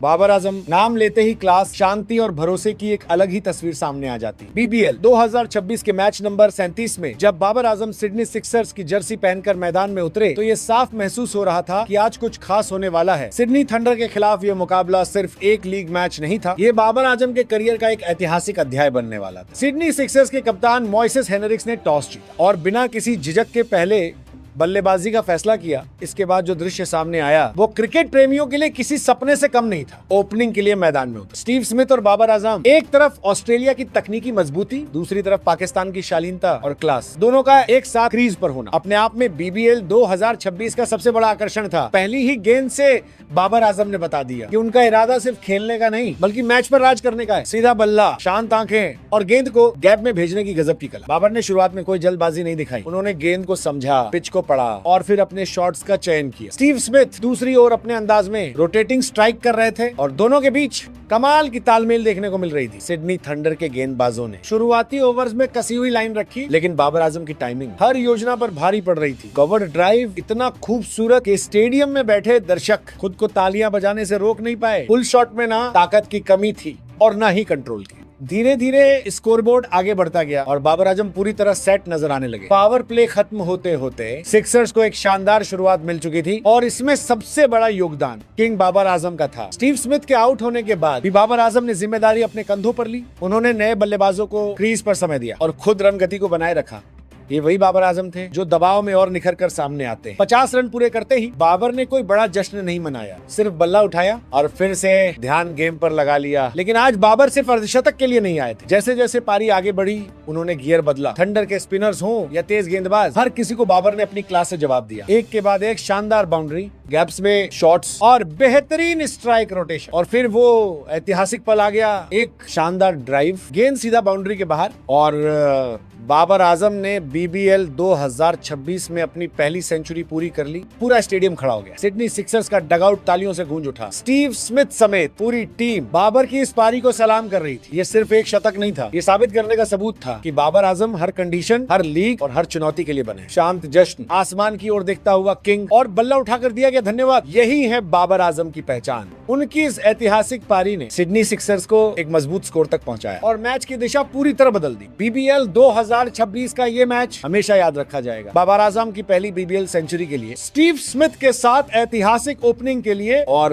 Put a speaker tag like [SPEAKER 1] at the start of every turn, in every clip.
[SPEAKER 1] बाबर आजम नाम लेते ही क्लास, शांति और भरोसे की एक अलग ही तस्वीर सामने आ जाती। बीबीएल 2026 के मैच नंबर 37 में जब बाबर आजम सिडनी सिक्सर्स की जर्सी पहनकर मैदान में उतरे तो ये साफ महसूस हो रहा था कि आज कुछ खास होने वाला है। सिडनी थंडर के खिलाफ ये मुकाबला सिर्फ एक लीग मैच नहीं था, ये बाबर आजम के करियर का एक ऐतिहासिक अध्याय बनने वाला था। सिडनी सिक्सर्स के कप्तान मोइसेस हेनरिक्स ने टॉस जीता और बिना किसी झिझक के पहले बल्लेबाजी का फैसला किया। इसके बाद जो दृश्य सामने आया वो क्रिकेट प्रेमियों के लिए किसी सपने से कम नहीं था। ओपनिंग के लिए मैदान में उतरे स्टीव स्मिथ और बाबर आजम, एक तरफ ऑस्ट्रेलिया की तकनीकी मजबूती, दूसरी तरफ पाकिस्तान की शालीनता और क्लास, दोनों का एक साथ क्रीज पर होना अपने आप में बीबीएल 2026 का सबसे बड़ा आकर्षण था। पहली ही गेंद से बाबर आजम ने बता दिया कि उनका इरादा सिर्फ खेलने का नहीं बल्कि मैच पर राज करने का है। सीधा बल्ला, शांत आंखें और गेंद को गैप में भेजने की गजब की कला। बाबर ने शुरुआत में कोई जल्दबाजी नहीं दिखाई, उन्होंने गेंद को समझा, पिच को पढ़ा और फिर अपने शॉट्स का चयन किया। स्टीव स्मिथ दूसरी ओर अपने अंदाज में रोटेटिंग स्ट्राइक कर रहे थे और दोनों के बीच कमाल की तालमेल देखने को मिल रही थी। सिडनी थंडर के गेंदबाजों ने शुरुआती ओवर्स में कसी हुई लाइन रखी, लेकिन बाबर आजम की टाइमिंग हर योजना पर भारी पड़ रही थी। कवर ड्राइव इतना खूबसूरत कि स्टेडियम में बैठे दर्शक खुद को तालियां बजाने से रोक नहीं पाए। फुल शॉट में ना ताकत की कमी थी और ना ही कंट्रोल की। धीरे धीरे स्कोरबोर्ड आगे बढ़ता गया और बाबर आजम पूरी तरह सेट नजर आने लगे। पावर प्ले खत्म होते होते सिक्सर्स को एक शानदार शुरुआत मिल चुकी थी और इसमें सबसे बड़ा योगदान किंग बाबर आजम का था। स्टीव स्मिथ के आउट होने के बाद भी बाबर आजम ने जिम्मेदारी अपने कंधों पर ली। उन्होंने नए बल्लेबाजों को क्रीज पर समय दिया और खुद रन गति को बनाए रखा। ये वही बाबर आजम थे जो दबाव में और निखर कर सामने आते हैं। 50 रन पूरे करते ही बाबर ने कोई बड़ा जश्न नहीं मनाया, सिर्फ बल्ला उठाया और फिर से ध्यान गेम पर लगा लिया। लेकिन आज बाबर सिर्फ अर्धशतक के लिए नहीं आए थे। जैसे जैसे पारी आगे बढ़ी उन्होंने गियर बदला। थंडर के स्पिनर्स हों या तेज गेंदबाज, हर किसी को बाबर ने अपनी क्लास से जवाब दिया। एक के बाद एक शानदार बाउंड्री, गैप्स में शॉट्स और बेहतरीन स्ट्राइक रोटेशन। और फिर वो ऐतिहासिक पल आ गया, एक शानदार ड्राइव, गेंद सीधा बाउंड्री के बाहर और बाबर आजम ने बीबीएल 2026 में अपनी पहली सेंचुरी पूरी कर ली। पूरा स्टेडियम खड़ा हो गया। सिडनी सिक्सर्स का डगआउट तालियों से गूंज उठा। स्टीव स्मिथ समेत पूरी टीम बाबर की इस पारी को सलाम कर रही थी। ये सिर्फ एक शतक नहीं था, ये साबित करने का सबूत था कि बाबर आजम हर कंडीशन, हर लीग और हर चुनौती के लिए बने। शांत जश्न, आसमान की ओर देखता हुआ किंग और बल्ला उठाकर दिया गया धन्यवाद, यही है बाबर आजम की पहचान। उनकी इस ऐतिहासिक पारी ने सिडनी सिक्सर्स को एक मजबूत स्कोर तक पहुंचाया और मैच की दिशा पूरी तरह बदल दी। बीबीएल 2026 का ये मैच हमेशा याद रखा जाएगा। बाबर आजम की पहली बीबीएल सेंचुरी के लिए, स्टीव स्मिथ के साथ ऐतिहासिक ओपनिंग के लिए और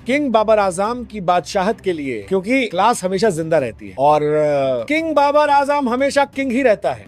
[SPEAKER 1] किंग बाबर आजम की बादशाहत के लिए, क्योंकि क्लास हमेशा जिंदा रहती है और किंग बाबर आजम हमेशा किंग ही रहता है।